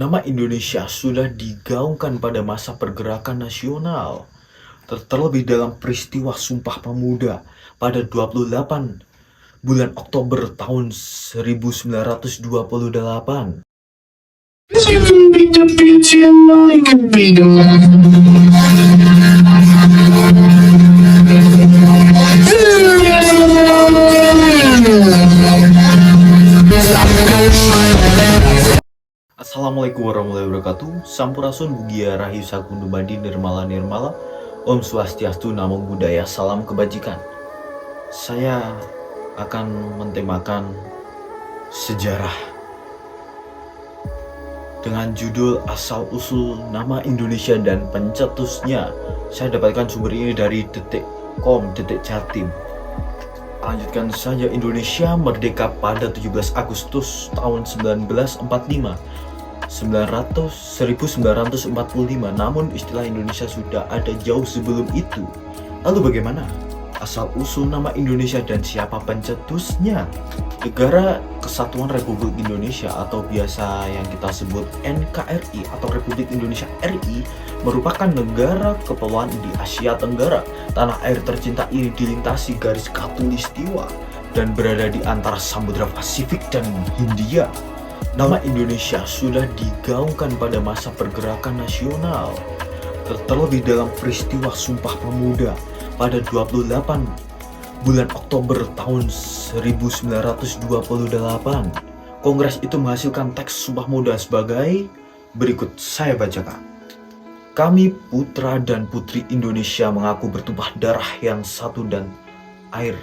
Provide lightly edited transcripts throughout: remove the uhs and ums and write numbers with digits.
Nama Indonesia sudah digaungkan pada masa pergerakan nasional, terlebih dalam peristiwa Sumpah Pemuda pada 28 bulan Oktober tahun 1928. Assalamualaikum warahmatullahi wabarakatuh. Sampurasun Bugia Rahayu Sakundu Badi Nirmala Nirmala. Om Swastiastu, Namo Buddhaya, salam kebajikan. Saya akan mentemakan sejarah dengan judul Asal Usul Nama Indonesia dan Pencetusnya. Saya dapatkan sumber ini dari detik.com, Detik Jatim. Lanjutkan saja. Indonesia merdeka pada 17 Agustus tahun 1945. 1945, namun istilah Indonesia sudah ada jauh sebelum itu. Lalu bagaimana asal usul nama Indonesia dan siapa pencetusnya? Negara Kesatuan Republik Indonesia atau biasa yang kita sebut NKRI atau Republik Indonesia RI merupakan negara kepulauan di Asia Tenggara. Tanah air tercinta ini dilintasi garis khatulistiwa dan berada di antara Samudra Pasifik dan Hindia. Nama Indonesia sudah digaungkan pada masa pergerakan nasional, terlebih dalam peristiwa Sumpah Pemuda pada 28 bulan Oktober tahun 1928. Kongres itu menghasilkan teks Sumpah Pemuda sebagai berikut, saya bacakan. Kami putra dan putri Indonesia mengaku bertumpah darah yang satu dan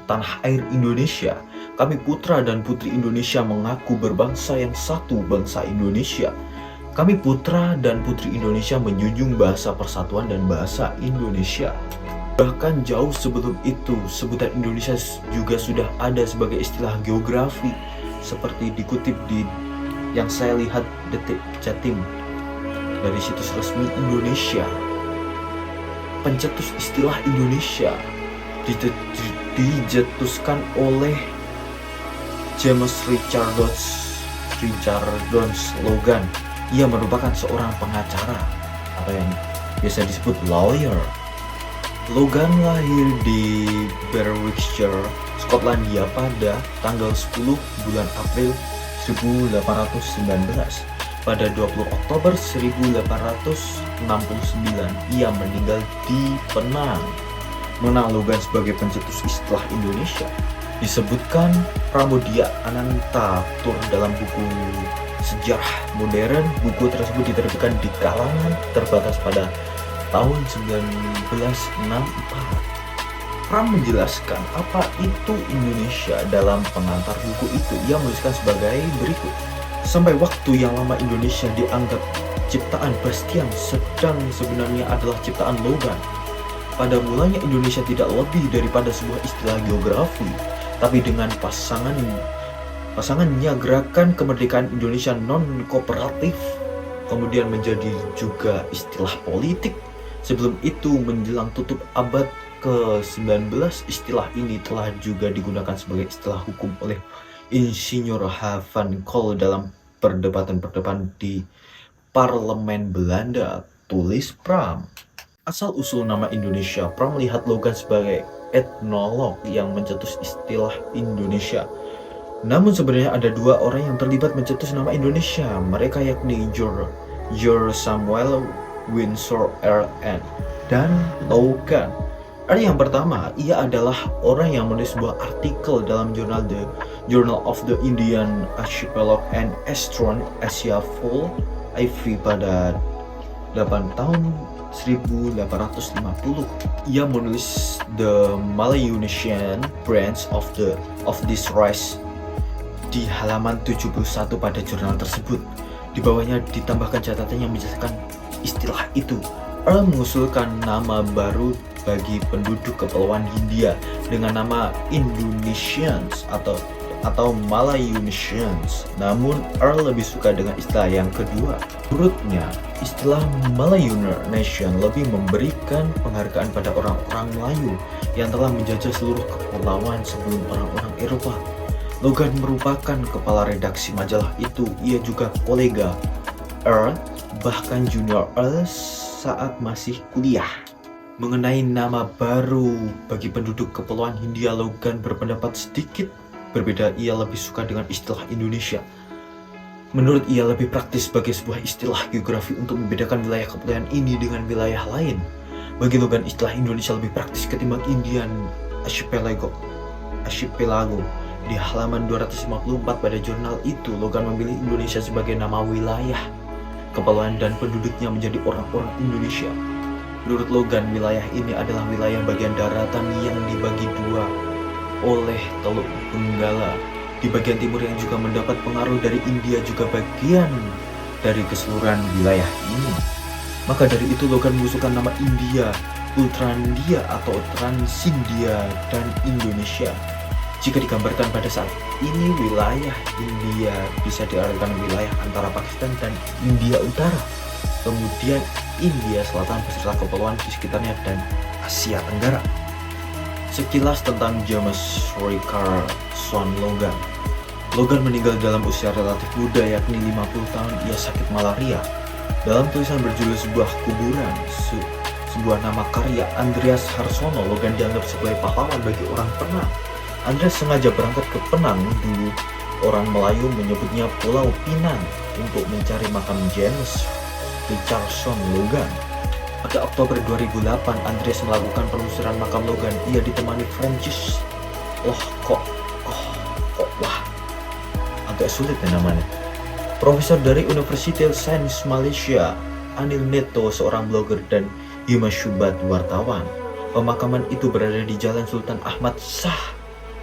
tanah air Indonesia. Kami putra dan putri Indonesia mengaku berbangsa yang satu, bangsa Indonesia. Kami putra dan putri Indonesia menjunjung bahasa persatuan dan bahasa Indonesia. Bahkan jauh sebelum itu, sebutan Indonesia juga sudah ada sebagai istilah geografi, seperti dikutip di yang saya lihat Detik Jatim dari situs resmi Indonesia. Pencetus istilah Indonesia dicetuskan oleh James Richardson Logan. Ia merupakan seorang pengacara atau yang biasa disebut lawyer. Logan lahir di Berwickshire, Skotlandia pada tanggal 10 bulan April 1819. Pada 20 Oktober 1869 ia meninggal di Penang. Mengenal Logan sebagai pencetus istilah Indonesia disebutkan Pramudia Anantatur dalam buku Sejarah Modern. Buku tersebut diterbitkan di kalangan terbatas pada tahun 1964. Pram menjelaskan apa itu Indonesia dalam pengantar buku itu. Ia menuliskan sebagai berikut. Sampai waktu yang lama Indonesia dianggap ciptaan Bastian, sedang sebenarnya adalah ciptaan Logan. Pada mulanya Indonesia tidak lebih daripada sebuah istilah geografi, tapi dengan pasangannya gerakan kemerdekaan Indonesia non-kooperatif kemudian menjadi juga istilah politik. Sebelum itu, menjelang tutup abad ke-19, istilah ini telah juga digunakan sebagai istilah hukum oleh Insinyur H. van Col dalam perdebatan di Parlemen Belanda, tulis Pram. Asal usul nama Indonesia, Pram melihat Logan sebagai etnolog yang mencetus istilah Indonesia. Namun sebenarnya ada dua orang yang terlibat mencetus nama Indonesia. Mereka yakni George Samuel Windsor R.N. dan Logan. Ada yang pertama, ia adalah orang yang menulis sebuah artikel dalam jurnal The Journal of the Indian Archipelago and Eastern Asia Full IV pada 8 tahun 1850. Ia menulis The Malayunesian branch of this race di halaman 71 pada jurnal tersebut. Di bawahnya ditambahkan catatan yang menjelaskan istilah itu. Earl mengusulkan nama baru bagi penduduk Kepulauan Hindia dengan nama Indonesians atau Malayunesians. Namun Earl lebih suka dengan istilah yang kedua. Menurutnya, istilah Malayuner Nation lebih memberikan penghargaan pada orang-orang Melayu yang telah menjajah seluruh kepulauan sebelum orang-orang Eropa. Logan merupakan kepala redaksi majalah itu. Ia juga kolega Earth, bahkan Junior Earth saat masih kuliah. Mengenai nama baru bagi penduduk Kepulauan Hindia, Logan berpendapat sedikit berbeda. Ia lebih suka dengan istilah Indonesia. Menurut ia lebih praktis sebagai sebuah istilah geografi untuk membedakan wilayah kepulauan ini dengan wilayah lain. Bagi Logan, istilah Indonesia lebih praktis ketimbang Indian Archipelago. Di halaman 254 pada jurnal itu, Logan memilih Indonesia sebagai nama wilayah kepulauan dan penduduknya menjadi orang-orang Indonesia. Menurut Logan, wilayah ini adalah wilayah bagian daratan yang dibagi dua oleh Teluk Benggala. Di bagian timur yang juga mendapat pengaruh dari India juga bagian dari keseluruhan wilayah ini. Maka dari itu Logan mengusulkan nama India, Ultrandia atau Transindia dan Indonesia. Jika digambarkan pada saat ini, wilayah India bisa diartikan wilayah antara Pakistan dan India Utara, kemudian India Selatan beserta kepulauan di sekitarnya dan Asia Tenggara. Sekilas tentang James Richardson Logan. Logan meninggal dalam usia relatif muda, yakni 50 tahun. Ia sakit malaria. Dalam tulisan berjudul Sebuah Kuburan, sebuah nama karya Andreas Harsono, Logan dianggap sebagai pahlawan bagi orang Penang. Andreas sengaja berangkat ke Penang, dulu orang Melayu menyebutnya Pulau Pinang, untuk mencari makam James Richardson Logan. Pada Oktober 2008, Andreas melakukan penelusuran makam Logan. Ia ditemani Francis. Agak sulit ya namanya. Profesor dari University of Science Malaysia, Anil Neto, seorang blogger, dan Himashubat, wartawan. Pemakaman itu berada di Jalan Sultan Ahmad Shah.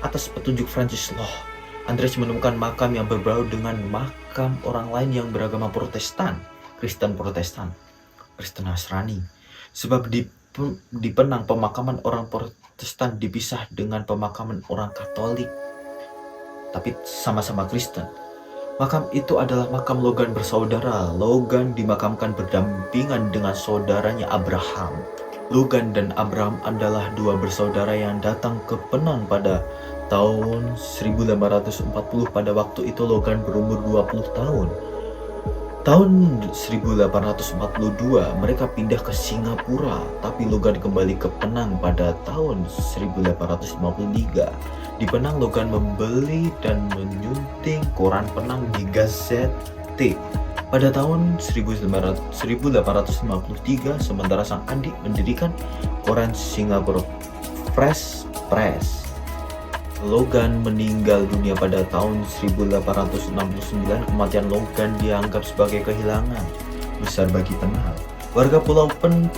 Atas petunjuk Francis Loh, Andreas menemukan makam yang berbau dengan makam orang lain yang beragama Protestan, Kristen Nasrani. Sebab di Penang pemakaman orang Protestan dipisah dengan pemakaman orang Katolik, tapi sama-sama Kristen. Makam itu adalah makam Logan bersaudara. Logan dimakamkan berdampingan dengan saudaranya Abraham. Logan dan Abraham adalah dua bersaudara yang datang ke Penang pada tahun 1840. Pada waktu itu Logan berumur 20 tahun. Tahun 1842 mereka pindah ke Singapura, tapi Logan kembali ke Penang pada tahun 1853. Di Penang Logan membeli dan menyunting koran Penang di Gazette. Pada tahun 1853, sementara sang adik mendirikan koran Singapore Press. Logan meninggal dunia pada tahun 1869. Kematian Logan dianggap sebagai kehilangan besar bagi Penang. Warga Pulau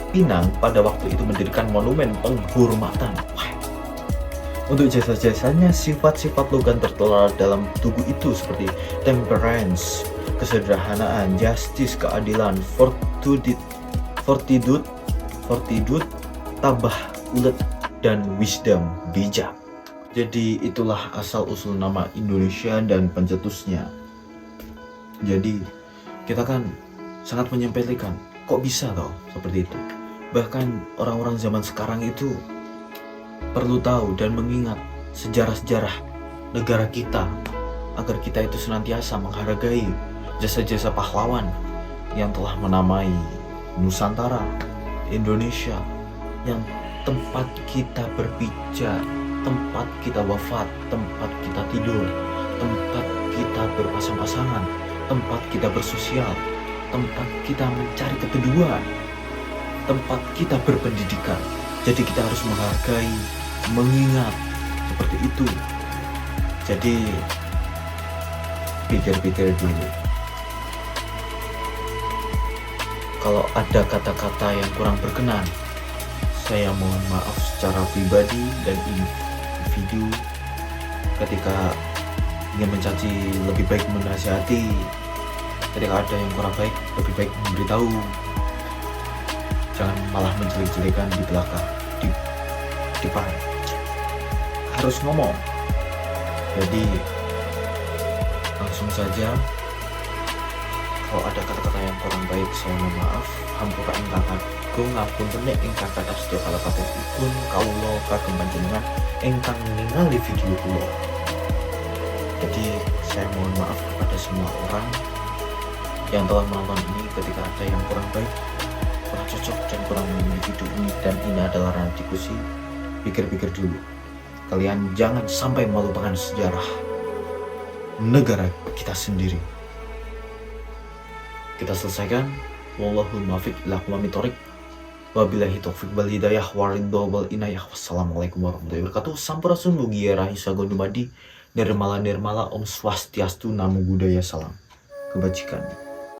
Pinang pada waktu itu mendirikan monumen penghormatan. Untuk jasa-jasanya, sifat-sifat Logan tertera dalam tugu itu seperti temperance, kesederhanaan, justice, keadilan, fortitude, tabah, ulet, dan wisdom, bijak. Jadi itulah asal-usul nama Indonesia dan pencetusnya. Jadi kita kan sangat menyempelekan, kok bisa toh seperti itu. Bahkan orang-orang zaman sekarang itu perlu tahu dan mengingat sejarah-sejarah negara kita, agar kita itu senantiasa menghargai jasa-jasa pahlawan yang telah menamai Nusantara, Indonesia, yang tempat kita berpijak, tempat kita wafat, tempat kita tidur, tempat kita berpasang-pasangan, tempat kita bersosial, tempat kita mencari keteduhan, tempat kita berpendidikan. Jadi kita harus menghargai, mengingat seperti itu. Jadi pikir-pikir dulu. Kalau ada kata-kata yang kurang berkenan, saya mohon maaf secara pribadi dan individu. Ketika ingin mencaci, lebih baik menasihati. Ketika ada yang kurang baik, lebih baik memberitahu. Jangan malah menjelek-jelekan di belakang, di depan. Harus ngomong. Jadi langsung saja, kalau ada kata-kata yang kurang baik, saya mohon maaf. Hampura ingkang agung ngapunten ingkang kathah sedaya kalebetipun kawula kagem panjenengan ingkang ningali video kula. Jadi saya mohon maaf kepada semua orang yang telah menonton ini, ketika ada yang kurang baik, kurang cocok, dan kurang memiliki hidup ini, dan ini adalah ranah diskusi, pikir-pikir dulu. Kalian jangan sampai melupakan sejarah negara kita sendiri. Kita selesaikan. Wallahul muwaffiq ila aqwamit thoriq. Wabillahi taufiq wal hidayah waridho wal inayah. Wassalamualaikum warahmatullahi wabarakatuh. Sampurasun Lugia Rahisa Gondomadi. Nirmala Nirmala Om Swastiastu Namo Buddhaya Salam Kebajikan.